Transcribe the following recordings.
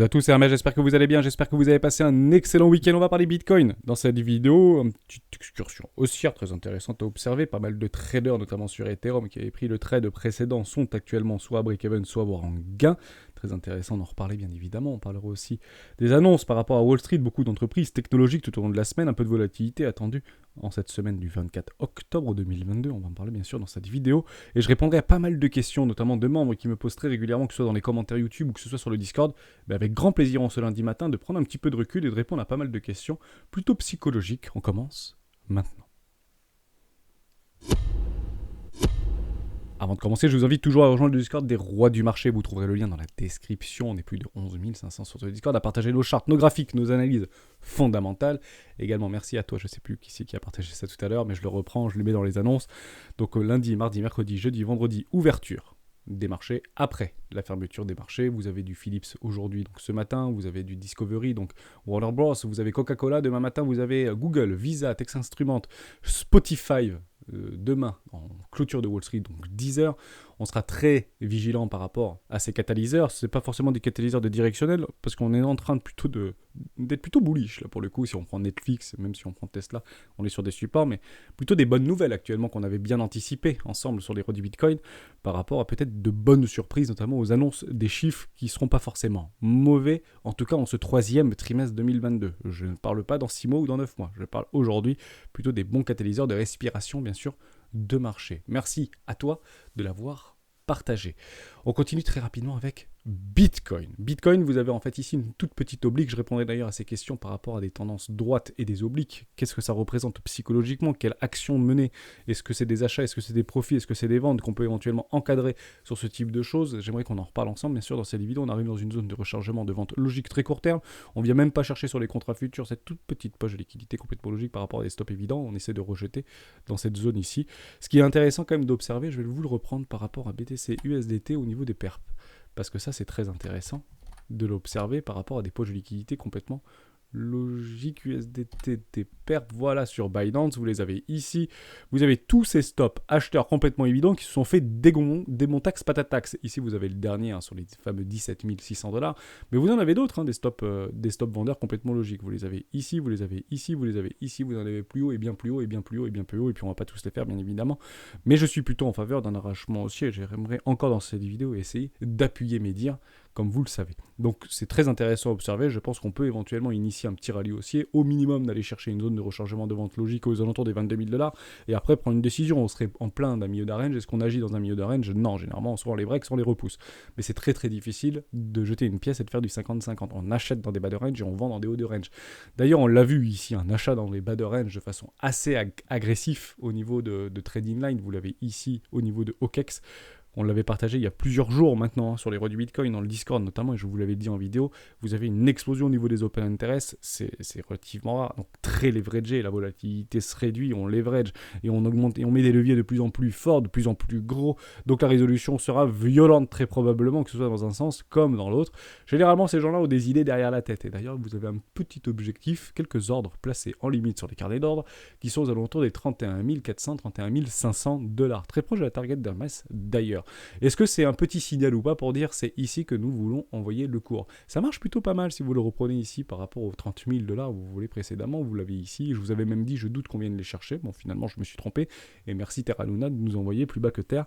à tous, c'est Hermès, j'espère que vous allez bien, j'espère que vous avez passé un excellent week-end. On va parler Bitcoin dans cette vidéo, une petite excursion haussière très intéressante à observer. Pas mal de traders, notamment sur Ethereum, qui avaient pris le trade précédent, sont actuellement soit à break-even, soit voire en gain. Très intéressant d'en reparler bien évidemment. On parlera aussi des annonces par rapport à Wall Street, beaucoup d'entreprises technologiques tout au long de la semaine, un peu de volatilité attendue en cette semaine du 24 octobre 2022. On va en parler bien sûr dans cette vidéo. Et je répondrai à pas mal de questions, notamment de membres qui me posent très régulièrement, que ce soit dans les commentaires YouTube ou que ce soit sur le Discord. Mais avec grand plaisir en ce lundi matin de prendre un petit peu de recul et de répondre à pas mal de questions plutôt psychologiques. On commence maintenant. Avant de commencer, je vous invite toujours à rejoindre le Discord des rois du marché. Vous trouverez le lien dans la description. On est plus de 11 500 sur le Discord. À partager nos charts, nos graphiques, nos analyses fondamentales. Également, merci à toi. Je ne sais plus qui c'est qui a partagé ça tout à l'heure, mais je le reprends, je le mets dans les annonces. Donc lundi, mardi, mercredi, jeudi, vendredi, ouverture des marchés. Après la fermeture des marchés, vous avez du Philips aujourd'hui, donc ce matin, vous avez du Discovery, donc Warner Bros, vous avez Coca-Cola, demain matin, vous avez Google, Visa, Texas Instruments, Spotify, demain, en clôture de Wall Street, donc 10 heures, on sera très vigilant par rapport à ces catalyseurs. Ce n'est pas forcément des catalyseurs de directionnel, parce qu'on est en train d'être plutôt bullish, là, pour le coup, si on prend Netflix, même si on prend Tesla, on est sur des supports, mais plutôt des bonnes nouvelles actuellement qu'on avait bien anticipées ensemble sur les rois du Bitcoin, par rapport à peut-être de bonnes surprises, notamment aux annonces des chiffres qui ne seront pas forcément mauvais, en tout cas en ce troisième trimestre 2022. Je ne parle pas dans 6 mois ou dans 9 mois, je parle aujourd'hui plutôt des bons catalyseurs de respiration, bien sûr, de marché. Merci à toi de l'avoir partagé. On continue très rapidement avec Bitcoin. Bitcoin, vous avez en fait ici une toute petite oblique. Je répondrai d'ailleurs à ces questions par rapport à des tendances droites et des obliques. Qu'est-ce que ça représente psychologiquement? Quelle action mener? Est-ce que c'est des achats? Est-ce que c'est des profits? Est-ce que c'est des ventes qu'on peut éventuellement encadrer sur ce type de choses? J'aimerais qu'on en reparle ensemble. Bien sûr, dans cette vidéo, on arrive dans une zone de rechargement de vente logique très court terme. On ne vient même pas chercher sur les contrats futurs cette toute petite poche de liquidité complètement logique par rapport à des stops évidents. On essaie de rejeter dans cette zone ici. Ce qui est intéressant quand même d'observer, je vais vous le reprendre par rapport à BTC USDT au niveau des perps. Parce que ça, c'est très intéressant de l'observer par rapport à des poches de liquidité complètement logiques. USDT, des pertes, voilà, sur Binance, vous les avez ici. Vous avez tous ces stops acheteurs complètement évidents qui se sont fait démontax patatax. Ici, vous avez le dernier sur les fameux 17 600$. Mais vous en avez d'autres, des stops vendeurs complètement logiques. Vous les avez ici, vous les avez ici, vous les avez ici, vous en avez plus haut et bien plus haut et bien plus haut et bien plus haut. Et puis, on va pas tous les faire, bien évidemment. Mais je suis plutôt en faveur d'un arrachement haussier. J'aimerais encore dans cette vidéo essayer d'appuyer mes dires, comme vous le savez. Donc c'est très intéressant à observer. Je pense qu'on peut éventuellement initier un petit rallye haussier, au minimum d'aller chercher une zone de rechargement de vente logique aux alentours des 22 000$, et après prendre une décision. On serait en plein d'un milieu d'arrange. Est-ce qu'on agit dans un milieu d'arrange? Non, généralement, soit on les break, soit on les repousse. Mais c'est très très difficile de jeter une pièce et de faire du 50-50. On achète dans des bas de range et on vend dans des hauts de range. D'ailleurs, on l'a vu ici, un achat dans les bas de range de façon assez agressif au niveau de trading line. Vous l'avez ici au niveau de OKEX. On l'avait partagé il y a plusieurs jours maintenant sur les rois du Bitcoin, dans le Discord notamment, et je vous l'avais dit en vidéo, vous avez une explosion au niveau des open interest, c'est relativement rare, donc très leveragé, la volatilité se réduit, on leverage, et on augmente, et on met des leviers de plus en plus forts, de plus en plus gros, donc la résolution sera violente très probablement, que ce soit dans un sens comme dans l'autre. Généralement, ces gens-là ont des idées derrière la tête, et d'ailleurs, vous avez un petit objectif, quelques ordres placés en limite sur les carnets d'ordre, qui sont aux alentours des 31 400, 31 500$, très proche de la target d'Hermès d'ailleurs. Est-ce que c'est un petit signal ou pas pour dire c'est ici que nous voulons envoyer le cours? Ça marche plutôt pas mal si vous le reprenez ici par rapport aux 30 000$ que vous voulez précédemment. Vous l'avez ici. Je vous avais même dit, je doute qu'on vienne les chercher. Bon, finalement, je me suis trompé. Et merci Terra Luna de nous envoyer plus bas que Terre.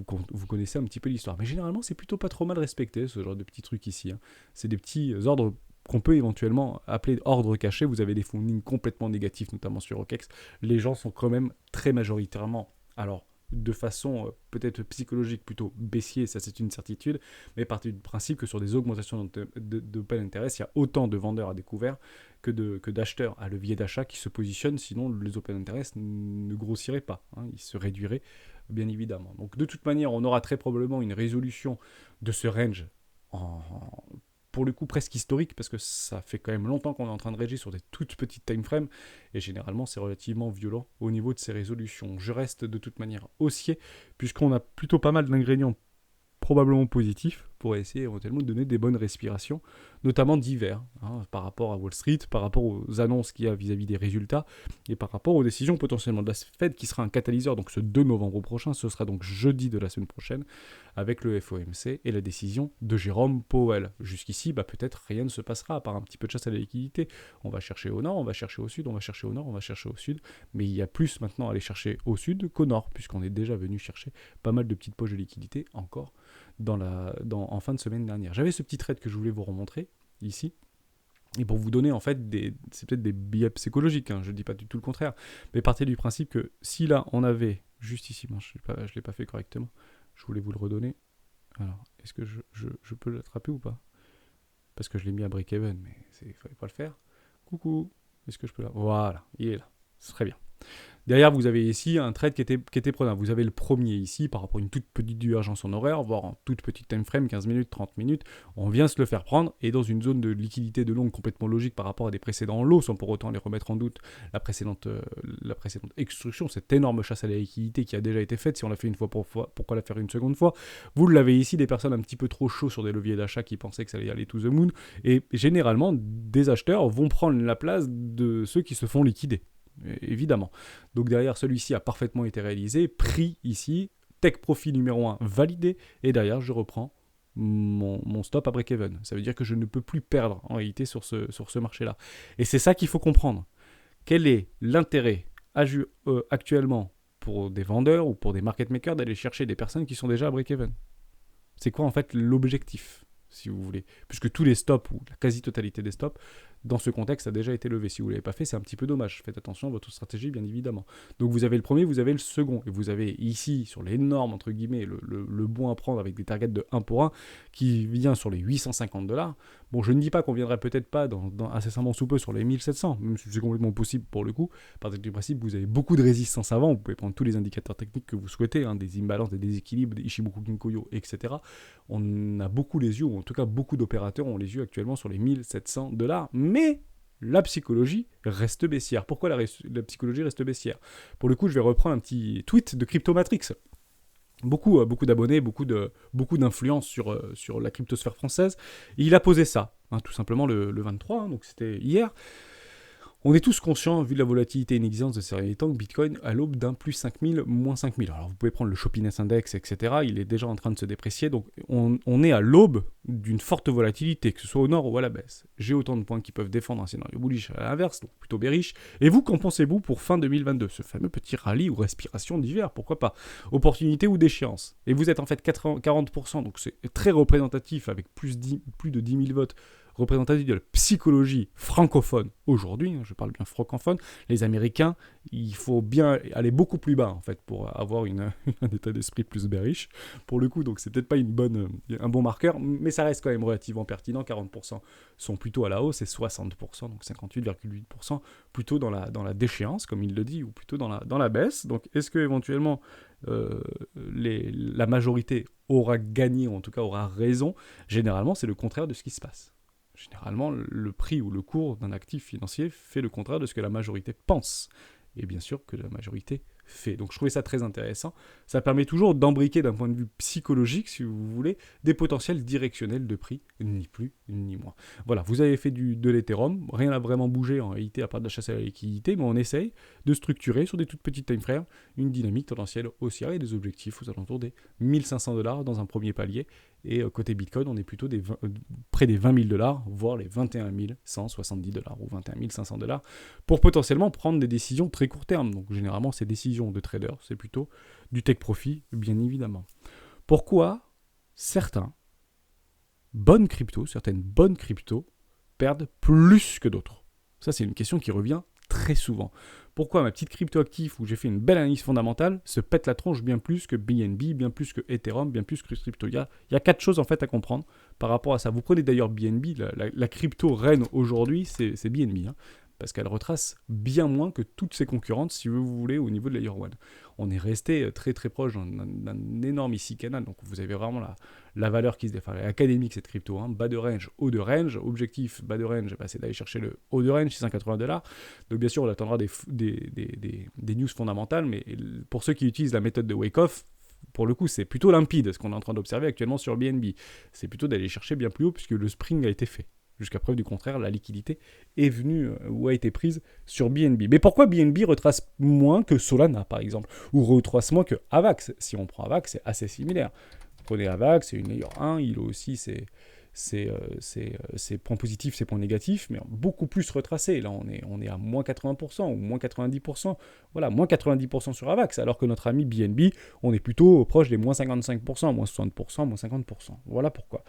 Vous connaissez un petit peu l'histoire. Mais généralement, c'est plutôt pas trop mal respecté, ce genre de petits trucs ici. C'est des petits ordres qu'on peut éventuellement appeler ordre caché. Vous avez des fundings complètement négatifs, notamment sur OKEX. Les gens sont quand même très majoritairement, alors de façon peut-être psychologique plutôt baissier, ça c'est une certitude, mais partir du principe que sur des augmentations d'open interest, il y a autant de vendeurs à découvert que d'acheteurs à levier d'achat qui se positionnent, sinon les open interest ne grossiraient pas, ils se réduiraient bien évidemment. Donc de toute manière, on aura très probablement une résolution de ce range pour le coup presque historique, parce que ça fait quand même longtemps qu'on est en train de régir sur des toutes petites time frames, et généralement c'est relativement violent au niveau de ces résolutions. Je reste de toute manière haussier, puisqu'on a plutôt pas mal d'ingrédients probablement positifs pourrait essayer éventuellement de donner des bonnes respirations, notamment d'hiver, par rapport à Wall Street, par rapport aux annonces qu'il y a vis-à-vis des résultats, et par rapport aux décisions potentiellement de la Fed, qui sera un catalyseur. Donc ce 2 novembre prochain, ce sera donc jeudi de la semaine prochaine, avec le FOMC et la décision de Jérôme Powell. Jusqu'ici, peut-être rien ne se passera, à part un petit peu de chasse à la liquidité. On va chercher au nord, on va chercher au sud, on va chercher au nord, on va chercher au sud, mais il y a plus maintenant à aller chercher au sud qu'au nord, puisqu'on est déjà venu chercher pas mal de petites poches de liquidité encore en fin de semaine dernière. J'avais ce petit trade que je voulais vous remontrer ici, et pour vous donner en fait c'est peut-être des biais psychologiques, je ne dis pas du tout le contraire, mais partez du principe que si là on avait, juste ici, je ne l'ai pas fait correctement, je voulais vous le redonner. Alors, est-ce que je peux l'attraper ou pas? Parce que je l'ai mis à break-even, mais il ne fallait pas le faire. Coucou, est-ce que je peux là? Voilà, il est là, c'est très bien. Derrière, vous avez ici un trade qui était prenable. Vous avez le premier ici, par rapport à une toute petite divergence en horaire, voire en toute petite time frame, 15 minutes, 30 minutes. On vient se le faire prendre, et dans une zone de liquidité de longue complètement logique par rapport à des précédents lots, sans pour autant les remettre en doute la précédente extrusion, cette énorme chasse à la liquidité qui a déjà été faite. Si on l'a fait une fois, pourquoi la faire une seconde fois? Vous l'avez ici, des personnes un petit peu trop chaudes sur des leviers d'achat qui pensaient que ça allait aller to the moon, et généralement, des acheteurs vont prendre la place de ceux qui se font liquider. Évidemment. Donc derrière, celui-ci a parfaitement été réalisé, prix ici, take profit numéro 1 validé, et derrière je reprends mon stop à break-even. Ça veut dire que je ne peux plus perdre en réalité sur ce marché-là. Et c'est ça qu'il faut comprendre. Quel est l'intérêt actuellement pour des vendeurs ou pour des market makers d'aller chercher des personnes qui sont déjà à break-even? C'est quoi en fait l'objectif, si vous voulez? Puisque tous les stops, ou la quasi-totalité des stops, dans ce contexte, a déjà été levé. Si vous ne l'avez pas fait, c'est un petit peu dommage. Faites attention à votre stratégie, bien évidemment. Donc vous avez le premier, vous avez le second. Et vous avez ici, sur les normes, entre guillemets, le bon à prendre avec des targets de 1 pour 1, qui vient sur les $850. Bon, je ne dis pas qu'on ne viendrait peut-être pas incessamment sous peu sur les 1700, même si c'est complètement possible pour le coup. Par du principe, vous avez beaucoup de résistance avant. Vous pouvez prendre tous les indicateurs techniques que vous souhaitez, des imbalances, des déséquilibres, des Ichimoku Kinkoyo, etc. On a beaucoup les yeux, ou en tout cas beaucoup d'opérateurs ont les yeux actuellement sur les $1700. Mais la psychologie reste baissière. Pourquoi la psychologie reste baissière? Pour le coup, je vais reprendre un petit tweet de Cryptomatrix. Beaucoup d'abonnés, beaucoup d'influence sur la cryptosphère française. Et il a posé ça, tout simplement le 23, donc c'était hier. On est tous conscients, vu la volatilité inexistante de ces derniers temps, que Bitcoin à l'aube d'un plus 5000, moins 5000. Alors vous pouvez prendre le Shoppiness Index, etc. Il est déjà en train de se déprécier. Donc on est à l'aube d'une forte volatilité, que ce soit au nord ou à la baisse. J'ai autant de points qui peuvent défendre un scénario bullish à l'inverse, donc plutôt bearish. Et vous, qu'en pensez-vous pour fin 2022? Ce fameux petit rallye ou respiration d'hiver, pourquoi pas? Opportunité ou déchéance? Et vous êtes en fait 40%, donc c'est très représentatif avec plus de 10 000 votes, représentatif de la psychologie francophone aujourd'hui, je parle bien francophone. Les Américains, il faut bien aller beaucoup plus bas en fait pour avoir un état d'esprit plus bearish pour le coup, donc c'est peut-être pas un bon marqueur, mais ça reste quand même relativement pertinent. 40% sont plutôt à la hausse et 60%, donc 58,8% plutôt dans la déchéance comme il le dit, ou plutôt dans la baisse. Donc est-ce que éventuellement la majorité aura gagné, ou en tout cas aura raison? Généralement c'est le contraire de ce qui se passe. Généralement, le prix ou le cours d'un actif financier fait le contraire de ce que la majorité pense. Et bien sûr que la majorité fait. Donc je trouvais ça très intéressant. Ça permet toujours d'embriquer d'un point de vue psychologique, si vous voulez, des potentiels directionnels de prix, ni plus ni moins. Voilà, vous avez fait de l'Ethereum, rien n'a vraiment bougé en réalité à part de la chasse à la liquidité, mais on essaye de structurer sur des toutes petites timeframes une dynamique tendancielle haussière et des objectifs aux alentours des $1 500 dans un premier palier. Et côté Bitcoin, on est plutôt près des $20 000, voire les $21 170 ou $21 500 pour potentiellement prendre des décisions très court terme. Donc généralement, ces décisions de trader, c'est plutôt du take profit, bien évidemment. Pourquoi certaines bonnes cryptos perdent plus que d'autres? Ça, c'est une question qui revient très souvent. Pourquoi ma petite crypto active où j'ai fait une belle analyse fondamentale se pète la tronche bien plus que BNB, bien plus que Ethereum, bien plus que crypto? Il y a 4 choses en fait à comprendre par rapport à ça. Vous prenez d'ailleurs BNB, la crypto reine aujourd'hui, c'est BNB, parce qu'elle retrace bien moins que toutes ses concurrentes, si vous voulez, au niveau de Layer 1. On est resté très très proche d'un énorme ici canal, donc vous avez vraiment la valeur qui se défend. Elle est académique cette crypto, bas de range, haut de range. Objectif bas de range, c'est d'aller chercher le haut de range, $680. Donc bien sûr, on attendra des news fondamentales, mais pour ceux qui utilisent la méthode de Wyckoff, pour le coup, c'est plutôt limpide ce qu'on est en train d'observer actuellement sur BNB. C'est plutôt d'aller chercher bien plus haut puisque le spring a été fait. Jusqu'à preuve du contraire, la liquidité est venue ou a été prise sur BNB. Mais pourquoi BNB retrace moins que Solana, par exemple, ou retrace moins que AVAX? Si on prend AVAX, c'est assez similaire. Vous prenez AVAX, c'est une layer 1, il a aussi ses points positifs, ses points négatifs, mais beaucoup plus retracés. Là, on est à moins 80% ou moins 90%. Voilà, moins 90% sur AVAX, alors que notre ami BNB, on est plutôt proche des moins 55%, moins 60%, moins 50%. Voilà pourquoi.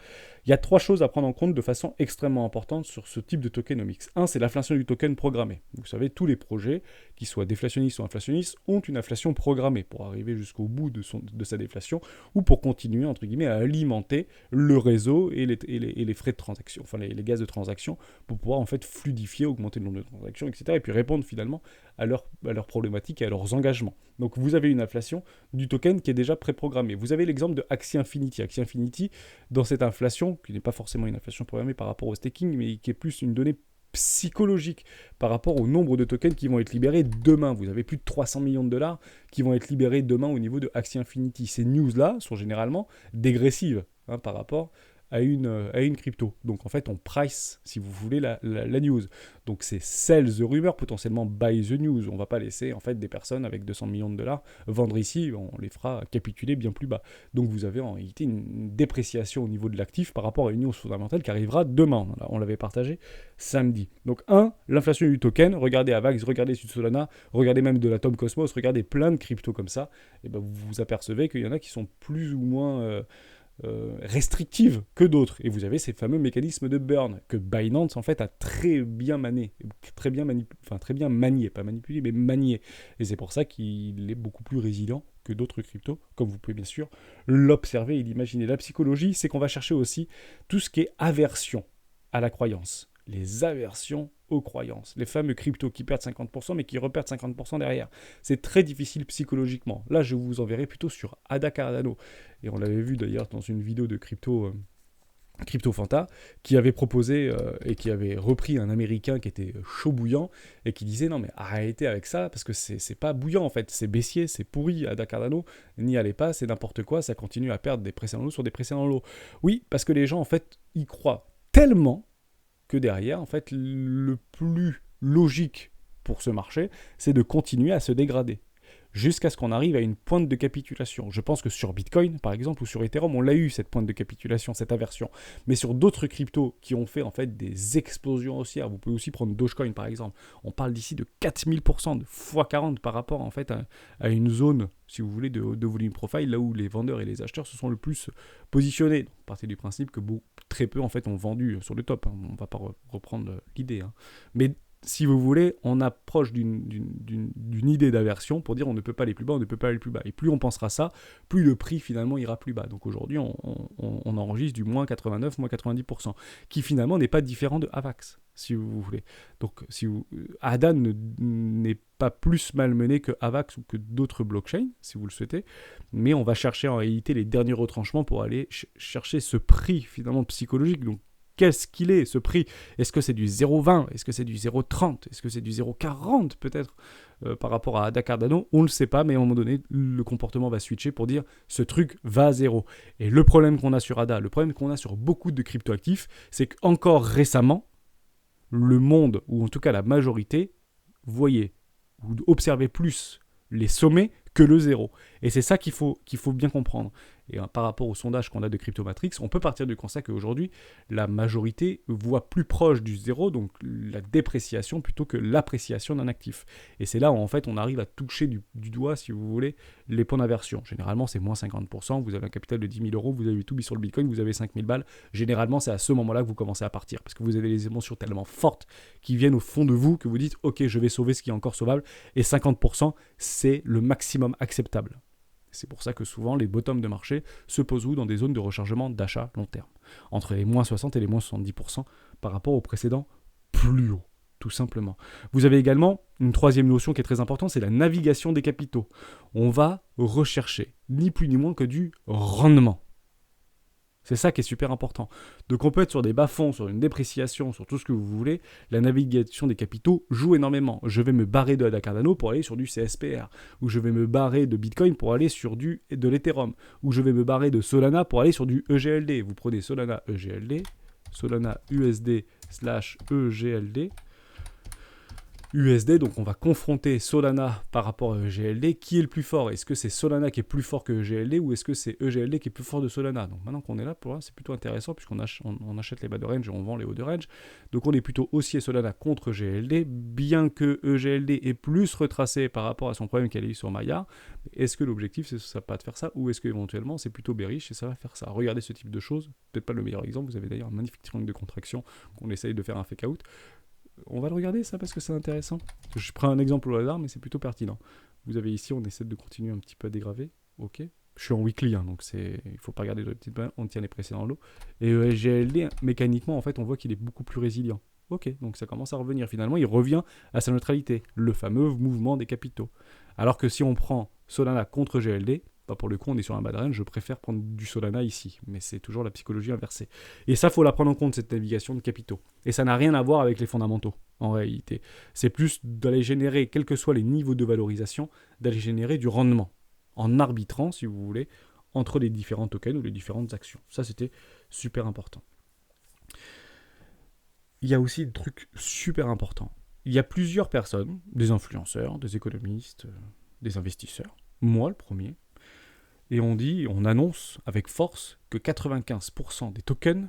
Il y a 3 choses à prendre en compte de façon extrêmement importante sur ce type de tokenomics. 1, c'est l'inflation du token programmé. Vous savez, tous les projets, qu'ils soient déflationnistes ou inflationnistes, ont une inflation programmée pour arriver jusqu'au bout de sa déflation ou pour continuer, entre guillemets, à alimenter le réseau et les frais de transaction, enfin les gaz de transaction, pour pouvoir en fait fluidifier, augmenter le nombre de transactions, etc. Et puis répondre finalement à leurs problématiques et à leurs engagements. Donc vous avez une inflation du token qui est déjà préprogrammée. Vous avez l'exemple de Axie Infinity. Axie Infinity, dans cette inflation, qui n'est pas forcément une inflation programmée par rapport au staking, mais qui est plus une donnée psychologique par rapport au nombre de tokens qui vont être libérés demain. Vous avez plus de 300 millions de dollars qui vont être libérés demain au niveau de Axie Infinity. Ces news-là sont généralement dégressives par rapport à une crypto. Donc en fait, on price, si vous voulez, la news. Donc c'est sell the rumor, potentiellement buy the news. On ne va pas laisser en fait des personnes avec 200 millions de dollars vendre ici, on les fera capituler bien plus bas. Donc vous avez en réalité une dépréciation au niveau de l'actif par rapport à une news fondamentale qui arrivera demain. On l'avait partagé samedi. Donc l'inflation du token, regardez Avax, regardez Solana, regardez même de l'Atom Cosmos, regardez plein de cryptos comme ça, et ben vous vous apercevez qu'il y en a qui sont plus ou moins restrictives que d'autres. Et vous avez ces fameux mécanismes de burn que Binance en fait a très bien manié, pas manipulé, mais manié. Et c'est pour ça qu'il est beaucoup plus résilient que d'autres cryptos, comme vous pouvez bien sûr l'observer et l'imaginer. La psychologie, c'est qu'on va chercher aussi tout ce qui est aversion à la croyance. Les aversions aux croyances. Les fameux cryptos qui perdent 50% mais qui reperdent 50% derrière. C'est très difficile psychologiquement. Là, je vous enverrai plutôt sur Ada Cardano. Et on l'avait vu d'ailleurs dans une vidéo de Crypto Fanta, qui avait proposé et qui avait repris un Américain qui était chaud bouillant et qui disait non mais arrêtez avec ça parce que c'est pas bouillant en fait, c'est baissier, c'est pourri, Ada Cardano, n'y allez pas, c'est n'importe quoi, ça continue à perdre des précédents lots sur des précédents lots. Oui, parce que les gens en fait y croient tellement que derrière, en fait, le plus logique pour ce marché, c'est de continuer à se dégrader jusqu'à ce qu'on arrive à une pointe de capitulation. Je pense que sur Bitcoin, par exemple, ou sur Ethereum, on l'a eu, cette pointe de capitulation, cette aversion. Mais sur d'autres cryptos qui ont fait en fait des explosions haussières, vous pouvez aussi prendre Dogecoin, par exemple. On parle d'ici de 4000%, de x40 par rapport en fait à une zone, si vous voulez, de volume profile, là où les vendeurs et les acheteurs se sont le plus positionnés. Donc, partez du principe que très peu en fait ont vendu sur le top. On ne va pas reprendre l'idée. Mais si vous voulez, on approche d'une idée d'aversion pour dire on ne peut pas aller plus bas, on ne peut pas aller plus bas. Et plus on pensera ça, plus le prix finalement ira plus bas. Donc aujourd'hui, on enregistre du moins 89, moins 90%, qui finalement n'est pas différent de AVAX, si vous voulez. Donc ADA n'est pas plus malmené que AVAX ou que d'autres blockchains, si vous le souhaitez, mais on va chercher en réalité les derniers retranchements pour aller chercher ce prix finalement psychologique. Donc qu'est-ce qu'il est, ce prix? Est-ce que c'est du 0,20? Est-ce que c'est du 0,30? Est-ce que c'est du 0,40 peut-être par rapport à Ada Cardano? On ne le sait pas, mais à un moment donné, le comportement va switcher pour dire ce truc va à zéro. Et le problème qu'on a sur Ada, le problème qu'on a sur beaucoup de cryptoactifs, c'est qu'encore récemment, le monde, ou en tout cas la majorité, voyait ou observait plus les sommets que le zéro. Et c'est ça qu'il faut bien comprendre. Et par rapport au sondage qu'on a de Cryptomatrix, on peut partir du constat qu'aujourd'hui, la majorité voit plus proche du zéro, donc la dépréciation plutôt que l'appréciation d'un actif. Et c'est là où en fait on arrive à toucher du doigt, si vous voulez, les points d'aversion. Généralement, c'est moins 50%, vous avez un capital de 10 000 euros, vous avez tout mis sur le Bitcoin, vous avez 5 000 balles. Généralement, c'est à ce moment-là que vous commencez à partir, parce que vous avez les émotions tellement fortes qui viennent au fond de vous que vous dites « Ok, je vais sauver ce qui est encore sauvable », et 50%, c'est le maximum acceptable. C'est pour ça que souvent, les bottoms de marché se posent où dans des zones de rechargement d'achat long terme, entre les moins 60 et les moins 70% par rapport au précédent plus haut, tout simplement. Vous avez également une troisième notion qui est très importante, c'est la navigation des capitaux. On va rechercher ni plus ni moins que du rendement. C'est ça qui est super important. Donc on peut être sur des bas-fonds, sur une dépréciation, sur tout ce que vous voulez. La navigation des capitaux joue énormément. Je vais me barrer de ADA Cardano pour aller sur du CSPR. Ou je vais me barrer de Bitcoin pour aller sur de l'Ethereum. Ou je vais me barrer de Solana pour aller sur du EGLD. Vous prenez Solana EGLD, Solana USD / EGLD. USD, donc on va confronter Solana par rapport à EGLD. Qui est le plus fort? Est-ce que c'est Solana qui est plus fort que EGLD ou est-ce que c'est EGLD qui est plus fort de Solana? Donc maintenant qu'on est là, pour là, c'est plutôt intéressant puisqu'on on achète les bas de range et on vend les hauts de range. Donc on est plutôt haussier Solana contre EGLD, bien que EGLD est plus retracé par rapport à son problème qu'elle a eu sur Maya. Est-ce que l'objectif, c'est ça pas de faire ça ou est-ce qu'éventuellement c'est plutôt bearish et ça va faire ça? Regardez ce type de choses, peut-être pas le meilleur exemple, vous avez d'ailleurs un magnifique triangle de contraction qu'on essaye de faire un fake out. On va le regarder ça parce que c'est intéressant. Je prends un exemple au hasard mais c'est plutôt pertinent. Vous avez ici, on essaie de continuer un petit peu à dégraver. Ok. Je suis en weekly, donc il faut pas regarder de petites balles, on tient les précédents lots. Et GLD, mécaniquement, en fait, on voit qu'il est beaucoup plus résilient. Ok, donc ça commence à revenir. Finalement, il revient à sa neutralité, le fameux mouvement des capitaux. Alors que si on prend Solana contre GLD, pour le coup, on est sur un bad range, je préfère prendre du Solana ici. Mais c'est toujours la psychologie inversée. Et ça, il faut la prendre en compte, cette navigation de capitaux. Et ça n'a rien à voir avec les fondamentaux, en réalité. C'est plus d'aller générer, quels que soient les niveaux de valorisation, d'aller générer du rendement, en arbitrant, si vous voulez, entre les différents tokens ou les différentes actions. Ça, c'était super important. Il y a aussi des trucs super importants. Il y a plusieurs personnes, des influenceurs, des économistes, des investisseurs, moi le premier, et on annonce avec force que 95% des tokens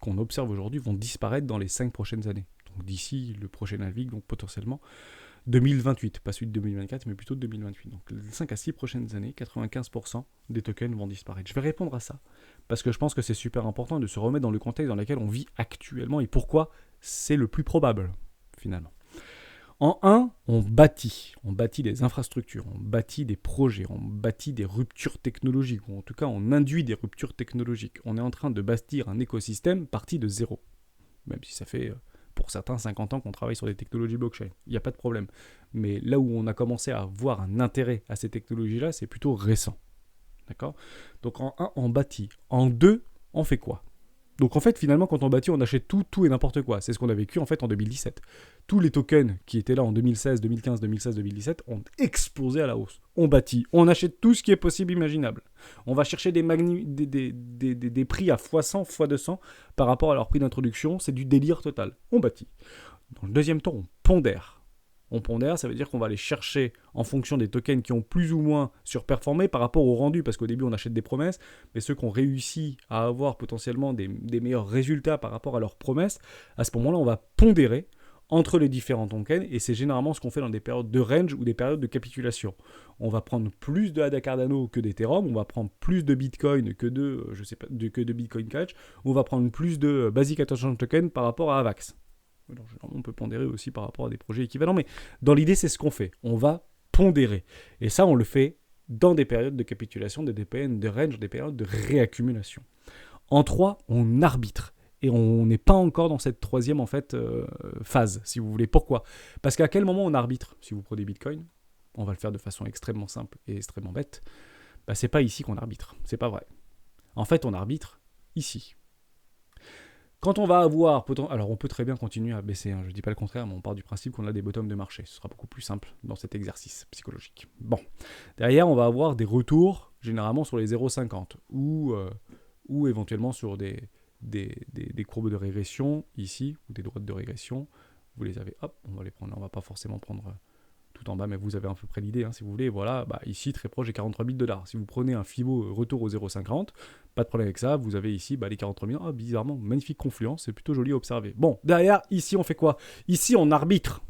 qu'on observe aujourd'hui vont disparaître dans les 5 prochaines années. Donc d'ici le prochain halving, donc potentiellement 2028, pas celui de 2024, mais plutôt de 2028. Donc les 5 à 6 prochaines années, 95% des tokens vont disparaître. Je vais répondre à ça, parce que je pense que c'est super important de se remettre dans le contexte dans lequel on vit actuellement et pourquoi c'est le plus probable, finalement. En 1, on bâtit des infrastructures, on bâtit des projets, on bâtit des ruptures technologiques, ou en tout cas on induit des ruptures technologiques. On est en train de bâtir un écosystème parti de zéro, même si ça fait pour certains 50 ans qu'on travaille sur des technologies blockchain, il n'y a pas de problème. Mais là où on a commencé à avoir un intérêt à ces technologies-là, c'est plutôt récent. D'accord ? Donc en 1, on bâtit. En 2, on fait quoi ? Donc en fait, finalement, quand on bâtit, on achète tout et n'importe quoi. C'est ce qu'on a vécu en fait en 2017. Tous les tokens qui étaient là en 2016, 2015, 2016, 2017 ont explosé à la hausse. On bâtit, on achète tout ce qui est possible, imaginable. On va chercher des prix à x100, x200 par rapport à leur prix d'introduction. C'est du délire total. On bâtit. Dans le deuxième temps, on pondère. On pondère, ça veut dire qu'on va aller chercher en fonction des tokens qui ont plus ou moins surperformé par rapport au rendu, parce qu'au début on achète des promesses, mais ceux qui ont réussi à avoir potentiellement des meilleurs résultats par rapport à leurs promesses, à ce moment-là on va pondérer entre les différents tokens, et c'est généralement ce qu'on fait dans des périodes de range ou des périodes de capitulation. On va prendre plus de ADA Cardano que d'Ethereum, on va prendre plus de Bitcoin que de Bitcoin Cash, on va prendre plus de Basic Attention Token par rapport à AVAX. Alors, on peut pondérer aussi par rapport à des projets équivalents, mais dans l'idée, c'est ce qu'on fait. On va pondérer. Et ça, on le fait dans des périodes de capitulation, des périodes de range, des périodes de réaccumulation. En 3, on arbitre. Et on n'est pas encore dans cette troisième en fait, phase, si vous voulez. Pourquoi ? Parce qu'à quel moment on arbitre ? Si vous prenez Bitcoin, on va le faire de façon extrêmement simple et extrêmement bête. C'est pas ici qu'on arbitre. C'est pas vrai. En fait, on arbitre ici. Quand on va avoir... Alors, on peut très bien continuer à baisser, je ne dis pas le contraire, mais on part du principe qu'on a des bottoms de marché. Ce sera beaucoup plus simple dans cet exercice psychologique. Bon. Derrière, on va avoir des retours, généralement sur les 0,50 ou éventuellement sur des courbes de régression, ici, ou des droites de régression. Vous les avez, hop, on va les prendre. On ne va pas forcément prendre tout en bas, mais vous avez à peu près l'idée, si vous voulez. Voilà, ici, très proche des 43 000 $. Si vous prenez un Fibo retour au 0,50, pas de problème avec ça. Vous avez ici les 43 000. Bizarrement, magnifique confluence, c'est plutôt joli à observer. Bon, derrière, ici, on fait quoi ? Ici, on arbitre.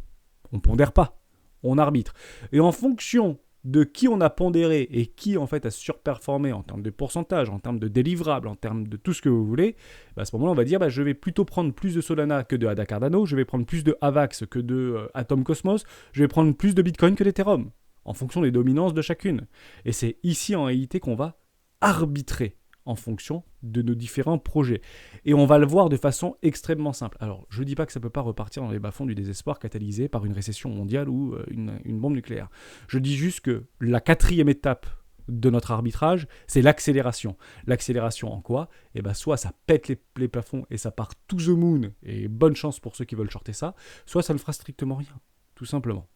On pondère pas. On arbitre. Et en fonction de qui on a pondéré et qui en fait a surperformé en termes de pourcentage, en termes de délivrable, en termes de tout ce que vous voulez, à ce moment-là, on va dire je vais plutôt prendre plus de Solana que de ADA Cardano, je vais prendre plus de AVAX que de Atom Cosmos, je vais prendre plus de Bitcoin que d'Ethereum, en fonction des dominances de chacune. Et c'est ici en réalité qu'on va arbitrer en fonction de nos différents projets. Et on va le voir de façon extrêmement simple. Alors, je ne dis pas que ça ne peut pas repartir dans les bas-fonds du désespoir catalysé par une récession mondiale ou une bombe nucléaire. Je dis juste que la 4e étape de notre arbitrage, c'est l'accélération. L'accélération en quoi? Eh ben, soit ça pète les plafonds et ça part to the moon, et bonne chance pour ceux qui veulent shorter ça, soit ça ne fera strictement rien, tout simplement.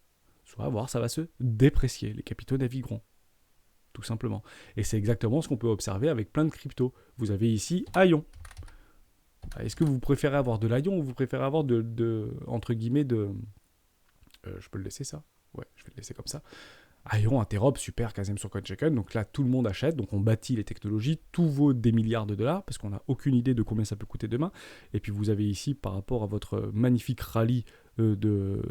Soit voir, ça va se déprécier, les capitaux navigueront, tout simplement. Et c'est exactement ce qu'on peut observer avec plein de cryptos. Vous avez ici Aion. Est-ce que vous préférez avoir de l'Aion ou vous préférez avoir entre guillemets, je peux le laisser ça? Ouais, je vais le laisser comme ça. Aion, Interop, super, 15e sur CoinChecken. Donc là, tout le monde achète. Donc on bâtit les technologies. Tout vaut des milliards de dollars parce qu'on n'a aucune idée de combien ça peut coûter demain. Et puis vous avez ici, par rapport à votre magnifique rallye de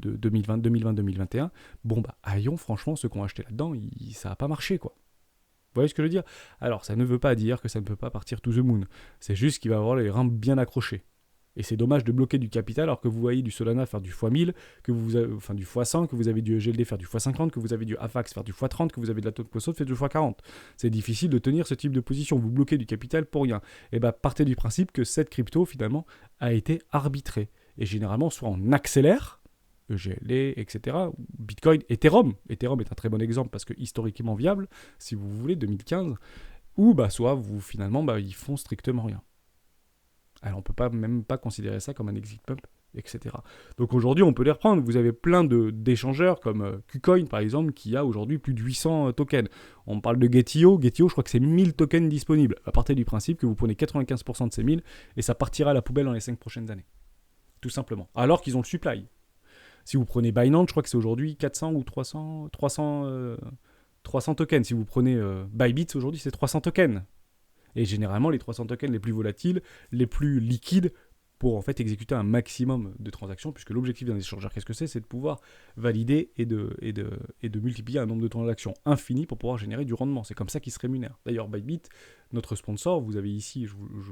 2020-2021, bon, bah, Aion, franchement, ceux qui ont acheté là-dedans, ça n'a pas marché, quoi. Vous voyez ce que je veux dire? Alors, ça ne veut pas dire que ça ne peut pas partir to the moon. C'est juste qu'il va avoir les reins bien accrochés. Et c'est dommage de bloquer du capital alors que vous voyez du Solana faire du x1000, enfin du x100, que vous avez du EGLD faire du x50, que vous avez du AFAX faire du x30, que vous avez de la Tokposo faire du x40. C'est difficile de tenir ce type de position. Vous bloquez du capital pour rien. Et bien, partez du principe que cette crypto, finalement, a été arbitrée. Et généralement, soit on accélère, EGLD, etc., Bitcoin, Ethereum. Ethereum est un très bon exemple parce que historiquement viable, si vous voulez, 2015, ou bah, soit vous, finalement, bah, ils font strictement rien. Alors on ne peut même pas considérer ça comme un exit pump, etc. Donc aujourd'hui, on peut les reprendre. Vous avez plein d'échangeurs comme KuCoin, par exemple, qui a aujourd'hui plus de 800 tokens. On parle de Getio. Getio, je crois que c'est 1000 tokens disponibles. À partir du principe que vous prenez 95% de ces 1000 et ça partira à la poubelle dans les 5 prochaines années. Tout simplement. Alors qu'ils ont le supply. Si vous prenez Binance, je crois que c'est aujourd'hui 400 ou 300 tokens. Si vous prenez Bybit, aujourd'hui, c'est 300 tokens. Et généralement, les 300 tokens les plus volatiles, les plus liquides, pour en fait exécuter un maximum de transactions, puisque l'objectif d'un échangeur, qu'est-ce que c'est? C'est de pouvoir valider et de multiplier un nombre de transactions infini pour pouvoir générer du rendement. C'est comme ça qu'ils se rémunèrent. D'ailleurs, Bybit, notre sponsor, vous avez ici,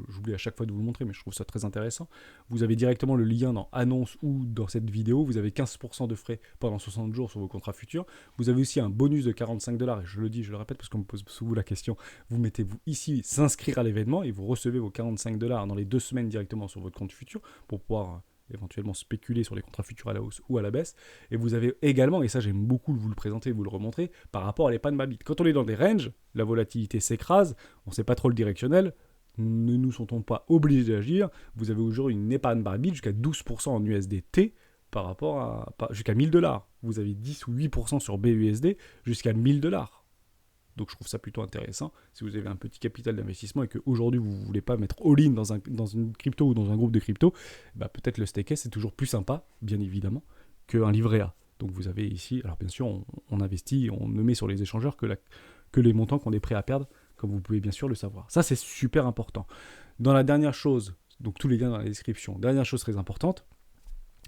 j'oublie à chaque fois de vous le montrer, mais je trouve ça très intéressant, vous avez directement le lien dans annonce ou dans cette vidéo, vous avez 15% de frais pendant 60 jours sur vos contrats futurs, vous avez aussi un bonus de 45$, et je le dis, je le répète parce qu'on me pose souvent la question, vous mettez-vous ici, s'inscrire à l'événement, et vous recevez vos 45$ dans les 2 semaines directement sur votre compte futur, pour pouvoir éventuellement spéculer sur les contrats futurs à la hausse ou à la baisse. Et vous avez également, et ça j'aime beaucoup vous le présenter, vous le remontrer, par rapport à l'épargne Bybit. Quand on est dans des ranges, la volatilité s'écrase, on ne sait pas trop le directionnel, ne nous sentons pas obligés d'agir. Vous avez aujourd'hui une épargne Bybit jusqu'à 12% en USDT par rapport à jusqu'à 1000$. Vous avez 10 ou 8% sur BUSD jusqu'à 1000$. Donc je trouve ça plutôt intéressant. Si vous avez un petit capital d'investissement et qu'aujourd'hui vous ne voulez pas mettre all-in dans une crypto ou dans un groupe de crypto, bah peut-être le staker c'est toujours plus sympa, bien évidemment, qu'un livret A. Donc vous avez ici, alors bien sûr on investit, on ne met sur les échangeurs que les montants qu'on est prêt à perdre, comme vous pouvez bien sûr le savoir. Ça c'est super important. Dans la dernière chose, donc tous les liens dans la description, dernière chose très importante,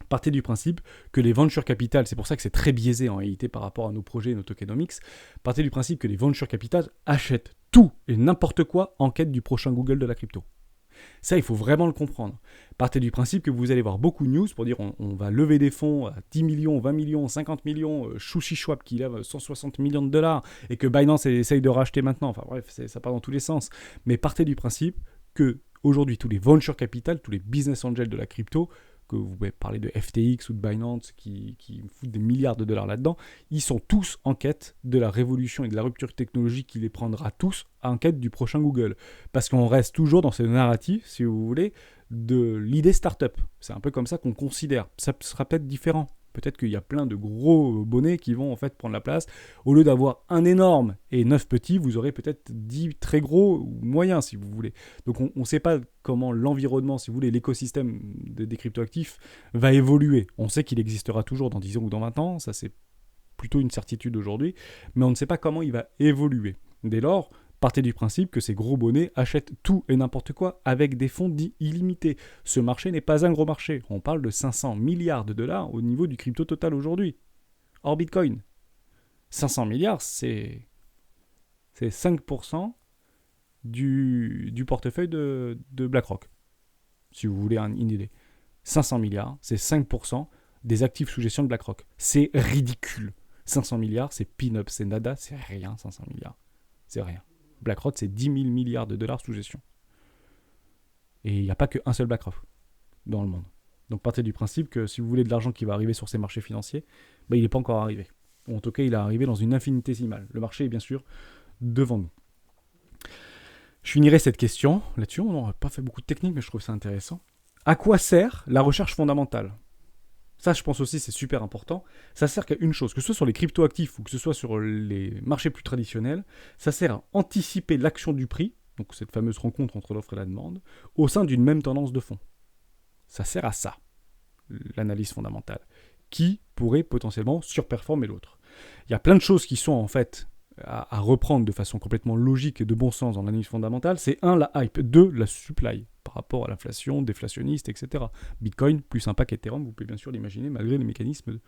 partez du principe que les venture capital, c'est pour ça que c'est très biaisé en réalité par rapport à nos projets et nos tokenomics, partez du principe que les venture capital achètent tout et n'importe quoi en quête du prochain Google de la crypto. Ça, il faut vraiment le comprendre. Partez du principe que vous allez voir beaucoup de news pour dire on va lever des fonds à 10 millions, 20 millions, 50 millions, SushiSwap qui lève 160 millions de dollars et que Binance essaye de racheter maintenant. Enfin bref, ça part dans tous les sens. Mais partez du principe que aujourd'hui tous les venture capital, tous les business angels de la crypto, que vous pouvez parler de FTX ou de Binance qui foutent des milliards de dollars là-dedans, ils sont tous en quête de la révolution et de la rupture technologique qui les prendra tous en quête du prochain Google. Parce qu'on reste toujours dans ce narratif, si vous voulez, de l'idée startup. C'est un peu comme ça qu'on considère. Ça sera peut-être différent. Peut-être qu'il y a plein de gros bonnets qui vont en fait prendre la place. Au lieu d'avoir un énorme et 9 petits, vous aurez peut-être 10 très gros ou moyens si vous voulez. Donc on ne sait pas comment l'environnement, si vous voulez, l'écosystème des cryptoactifs va évoluer. On sait qu'il existera toujours dans 10 ans ou dans 20 ans, ça c'est plutôt une certitude aujourd'hui, mais on ne sait pas comment il va évoluer. Dès lors, partez du principe que ces gros bonnets achètent tout et n'importe quoi avec des fonds dits illimités. Ce marché n'est pas un gros marché. On parle de 500 milliards de dollars au niveau du crypto total aujourd'hui. Hors Bitcoin. 500 milliards, c'est 5% du portefeuille de BlackRock. Si vous voulez une idée. 500 milliards, c'est 5% des actifs sous gestion de BlackRock. C'est ridicule. 500 milliards, c'est pin-up, c'est nada, c'est rien, 500 milliards. C'est rien. BlackRock, c'est 10 000 milliards de dollars sous gestion. Et il n'y a pas qu'un seul BlackRock dans le monde. Donc partez du principe que si vous voulez de l'argent qui va arriver sur ces marchés financiers, il n'est pas encore arrivé. Ou en tout cas, il est arrivé dans une infinitésimale. Le marché est bien sûr devant nous. Je finirai cette question là-dessus. On n'aura pas fait beaucoup de techniques, mais je trouve ça intéressant. À quoi sert la recherche fondamentale ? Ça, je pense aussi, c'est super important. Ça sert qu'à une chose, que ce soit sur les cryptoactifs ou que ce soit sur les marchés plus traditionnels, ça sert à anticiper l'action du prix, donc cette fameuse rencontre entre l'offre et la demande, au sein d'une même tendance de fond. Ça sert à ça, l'analyse fondamentale, qui pourrait potentiellement surperformer l'autre. Il y a plein de choses qui sont en fait à reprendre de façon complètement logique et de bon sens dans l'analyse fondamentale. C'est 1, la hype, 2, la supply, par rapport à l'inflation, déflationniste, etc. Bitcoin, plus sympa qu'Ethereum, vous pouvez bien sûr l'imaginer, malgré les mécanismes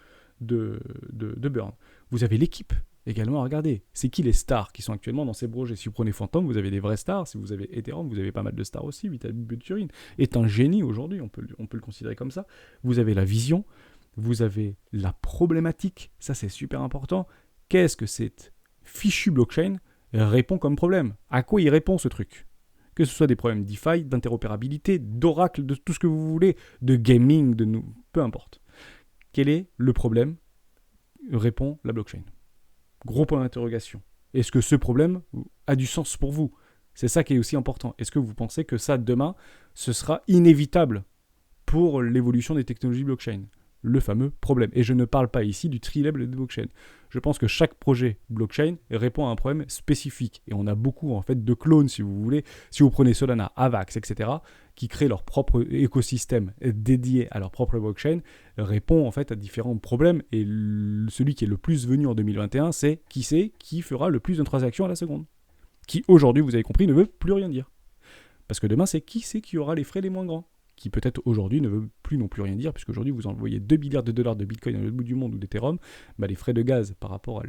de burn. Vous avez l'équipe également à regarder. C'est qui les stars qui sont actuellement dans ces projets ? Si vous prenez Phantom, vous avez des vraies stars. Si vous avez Ethereum, vous avez pas mal de stars aussi. Vitalik Buterin est un génie aujourd'hui, on peut le considérer comme ça. Vous avez la vision, vous avez la problématique, ça c'est super important. Qu'est-ce que cette fichu blockchain répond comme problème ? À quoi il répond ce truc ? Que ce soit des problèmes DeFi, d'interopérabilité, d'oracle, de tout ce que vous voulez, de gaming, peu importe. Quel est le problème ? Répond la blockchain. Gros point d'interrogation. Est-ce que ce problème a du sens pour vous ? C'est ça qui est aussi important. Est-ce que vous pensez que ça, demain, ce sera inévitable pour l'évolution des technologies blockchain ? Le fameux problème. Et je ne parle pas ici du tri-level de blockchain. Je pense que chaque projet blockchain répond à un problème spécifique. Et on a beaucoup en fait de clones, si vous voulez. Si vous prenez Solana, Avax, etc., qui créent leur propre écosystème dédié à leur propre blockchain, répond en fait à différents problèmes. Et celui qui est le plus venu en 2021, c'est qui fera le plus de transactions à la seconde. Qui aujourd'hui, vous avez compris, ne veut plus rien dire. Parce que demain, c'est qui aura les frais les moins grands. Qui peut-être aujourd'hui ne veut plus non plus rien dire, puisque aujourd'hui vous envoyez 2 milliards de dollars de Bitcoin à l'autre bout du monde ou d'Ethereum, les frais de gaz par rapport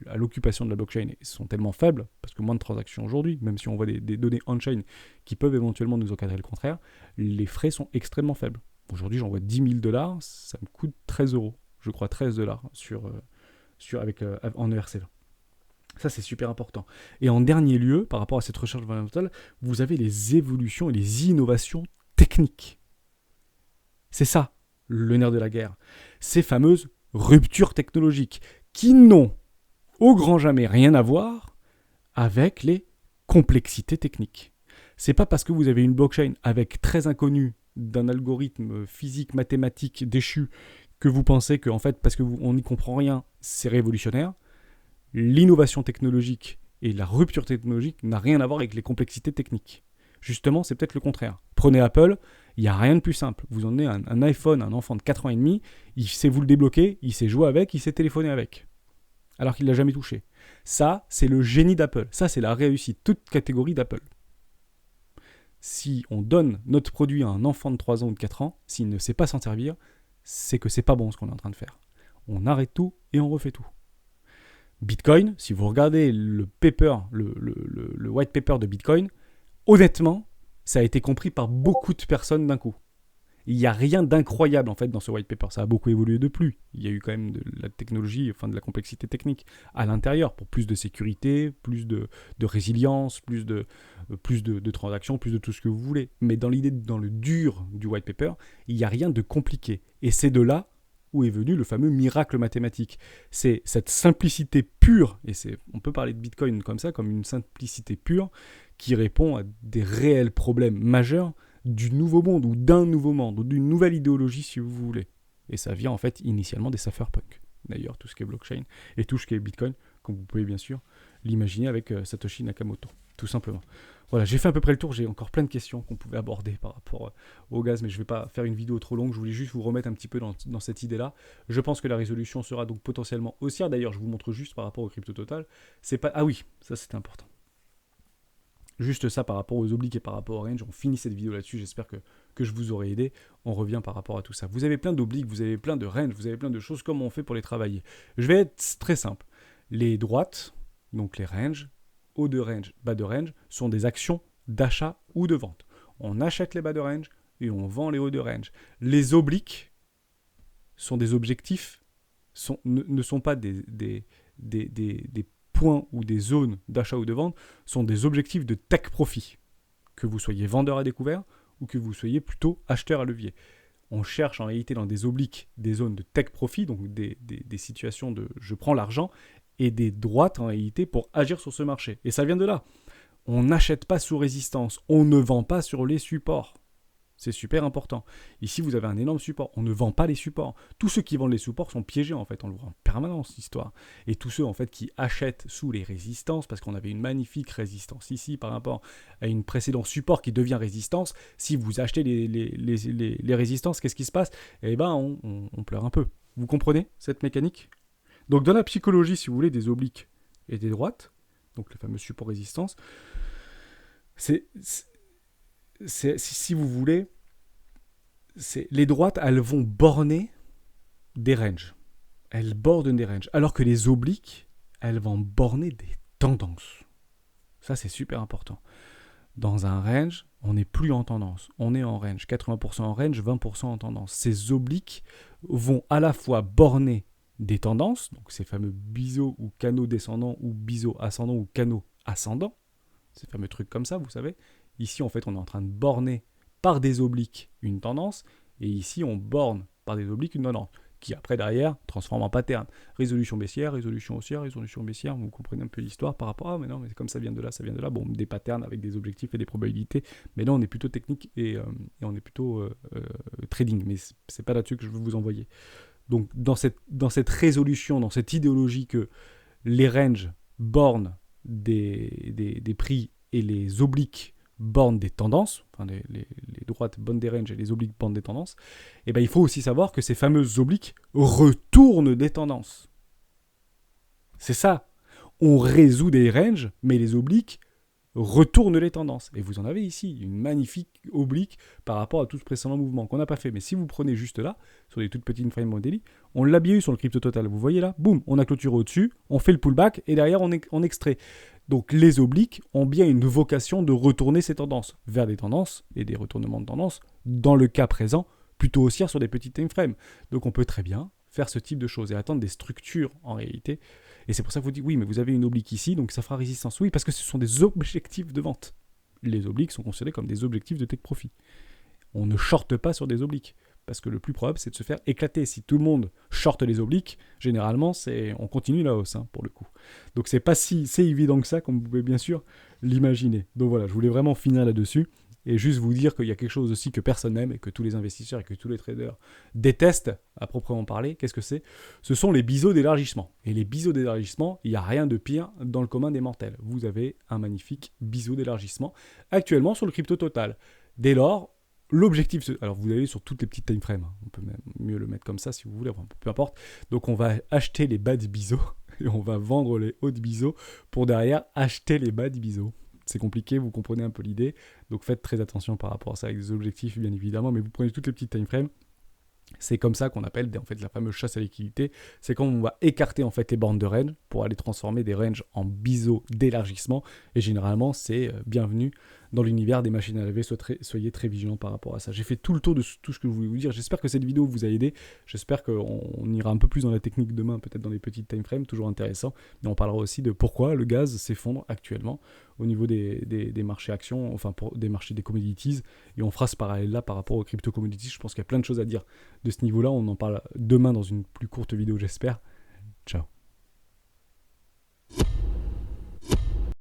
à l'occupation de la blockchain sont tellement faibles, parce que moins de transactions aujourd'hui, même si on voit des données on-chain qui peuvent éventuellement nous encadrer le contraire, les frais sont extrêmement faibles. Aujourd'hui j'envoie 10 000 dollars, ça me coûte 13 euros, je crois 13 dollars en ERC20. Ça, c'est super important. Et en dernier lieu, par rapport à cette recherche fondamentale, vous avez les évolutions et les innovations techniques. C'est ça, le nerf de la guerre. Ces fameuses ruptures technologiques qui n'ont au grand jamais rien à voir avec les complexités techniques. C'est pas parce que vous avez une blockchain avec très inconnue d'un algorithme physique, mathématique déchu que vous pensez que, en fait, parce qu'on n'y comprend rien, c'est révolutionnaire. L'innovation technologique et la rupture technologique n'a rien à voir avec les complexités techniques. Justement, c'est peut-être le contraire. Prenez Apple, il n'y a rien de plus simple. Vous emmenez un iPhone, un enfant de 4 ans et demi, il sait vous le débloquer, il sait jouer avec, il sait téléphoner avec. Alors qu'il ne l'a jamais touché. Ça, c'est le génie d'Apple. Ça, c'est la réussite, toute catégorie d'Apple. Si on donne notre produit à un enfant de 3 ans ou de 4 ans, s'il ne sait pas s'en servir, c'est que c'est pas bon ce qu'on est en train de faire. On arrête tout et on refait tout. Bitcoin, si vous regardez le paper, le white paper de Bitcoin, honnêtement, ça a été compris par beaucoup de personnes d'un coup. Il n'y a rien d'incroyable en fait dans ce white paper. Ça a beaucoup évolué depuis. Il y a eu quand même de la technologie, enfin de la complexité technique à l'intérieur pour plus de sécurité, plus de résilience, plus de transactions, plus de tout ce que vous voulez. Mais dans l'idée, dans le dur du white paper, il n'y a rien de compliqué. Et c'est de là où est venu le fameux miracle mathématique. C'est cette simplicité pure, et on peut parler de Bitcoin comme ça, comme une simplicité pure, qui répond à des réels problèmes majeurs du nouveau monde, ou d'un nouveau monde, ou d'une nouvelle idéologie, si vous voulez. Et ça vient en fait initialement des cypherpunks. D'ailleurs, tout ce qui est blockchain et tout ce qui est Bitcoin, comme vous pouvez bien sûr l'imaginer avec Satoshi Nakamoto, tout simplement. Voilà, j'ai fait à peu près le tour, j'ai encore plein de questions qu'on pouvait aborder par rapport au gaz, mais je ne vais pas faire une vidéo trop longue, je voulais juste vous remettre un petit peu dans cette idée-là. Je pense que la résolution sera donc potentiellement haussière, d'ailleurs je vous montre juste par rapport au crypto total, c'est pas... Ah oui, ça c'était important. Juste ça par rapport aux obliques et par rapport au range, on finit cette vidéo là-dessus, j'espère que je vous aurai aidé, on revient par rapport à tout ça. Vous avez plein d'obliques, vous avez plein de range, vous avez plein de choses, comment on fait pour les travailler. Je vais être très simple, les droites, donc les ranges, haut de range, bas de range, sont des actions d'achat ou de vente. On achète les bas de range et on vend les hauts de range. Les obliques sont des objectifs, ne sont pas des points ou des zones d'achat ou de vente, sont des objectifs de take profit. Que vous soyez vendeur à découvert ou que vous soyez plutôt acheteur à levier. on cherche en réalité dans des obliques des zones de take profit, donc des situations de je prends l'argent, et des droites en réalité pour agir sur ce marché. Et ça vient de là. On n'achète pas sous résistance, on ne vend pas sur les supports. C'est super important. Ici, vous avez un énorme support. On ne vend pas les supports. Tous ceux qui vendent les supports sont piégés, en fait. On le voit en permanence, l'histoire. Et tous ceux, en fait, qui achètent sous les résistances, parce qu'on avait une magnifique résistance ici par rapport à une précédente support qui devient résistance, si vous achetez les résistances, qu'est-ce qui se passe? Eh ben, on pleure un peu. Vous comprenez cette mécanique? Donc, dans la psychologie, si vous voulez, des obliques et des droites, donc le fameux support résistance, si vous voulez, les droites, elles vont borner des ranges. Elles bornent des ranges. Alors que les obliques, elles vont borner des tendances. Ça, c'est super important. Dans un range, on n'est plus en tendance. On est en range. 80% en range, 20% en tendance. Ces obliques vont à la fois borner des tendances, donc ces fameux biseaux ou canaux descendants ou biseaux ascendants ou canaux ascendants, ces fameux trucs comme ça, vous savez. Ici, en fait, on est en train de borner par des obliques une tendance, et ici, on borne par des obliques une tendance, qui après, derrière, transforme en pattern. Résolution baissière, résolution haussière, résolution baissière, vous comprenez un peu l'histoire par rapport à, mais non, mais comme ça vient de là, ça vient de là. Bon, des patterns avec des objectifs et des probabilités, mais là, on est plutôt technique et on est plutôt trading, mais c'est pas là-dessus que je veux vous envoyer. Donc, dans cette résolution, dans cette idéologie que les ranges bornent des prix et les obliques bornent des tendances, enfin les droites bornent des ranges et les obliques bornent des tendances, et ben il faut aussi savoir que ces fameuses obliques retournent des tendances. C'est ça. On résout des ranges, mais les obliques retournent les tendances. Et vous en avez ici une magnifique oblique par rapport à tout ce précédent mouvement qu'on n'a pas fait. Mais si vous prenez juste là, sur des toutes petites frame daily, on l'a bien eu sur le crypto total. Vous voyez là, boum, on a clôturé au-dessus, on fait le pullback et derrière on extrait. Donc les obliques ont bien une vocation de retourner ces tendances vers des tendances et des retournements de tendances, dans le cas présent, plutôt haussière sur des petites time frames. Donc on peut très bien faire ce type de choses et attendre des structures en réalité. Et c'est pour ça que vous dites, oui, mais vous avez une oblique ici, donc ça fera résistance. Oui, parce que ce sont des objectifs de vente. Les obliques sont considérés comme des objectifs de take profit. On ne shorte pas sur des obliques, parce que le plus probable, c'est de se faire éclater. Si tout le monde shorte les obliques, généralement, on continue la hausse, pour le coup. Donc c'est pas si évident que ça, comme vous pouvez bien sûr l'imaginer. Donc voilà, je voulais vraiment finir là-dessus. Et juste vous dire qu'il y a quelque chose aussi que personne n'aime et que tous les investisseurs et que tous les traders détestent, à proprement parler. Qu'est-ce que c'est? Ce sont les biseaux d'élargissement. Et les biseaux d'élargissement, il n'y a rien de pire dans le commun des mortels. Vous avez un magnifique biseau d'élargissement actuellement sur le crypto total. Dès lors, l'objectif... Alors vous avez sur toutes les petites time frames. On peut même mieux le mettre comme ça si vous voulez. Enfin, peu importe. Donc on va acheter les bas de biseaux et on va vendre les hauts de biseaux pour derrière acheter les bas de biseaux. C'est compliqué, vous comprenez un peu l'idée. Donc faites très attention par rapport à ça avec des objectifs, bien évidemment. Mais vous prenez toutes les petites time frames. C'est comme ça qu'on appelle en fait la fameuse chasse à liquidité. C'est quand on va écarter en fait les bornes de range pour aller transformer des ranges en biseaux d'élargissement. Et généralement, c'est bienvenu dans l'univers des machines à laver. Soyez très vigilants par rapport à ça. J'ai fait tout le tour de tout ce que je voulais vous dire. J'espère que cette vidéo vous a aidé. J'espère qu'on ira un peu plus dans la technique demain, peut-être dans les petites time frames, toujours intéressant. Mais on parlera aussi de pourquoi le gaz s'effondre actuellement au niveau des marchés actions, enfin pour des marchés des commodities. Et on fera ce parallèle-là par rapport aux crypto commodities. Je pense qu'il y a plein de choses à dire de ce niveau-là. On en parle demain dans une plus courte vidéo, j'espère. Ciao.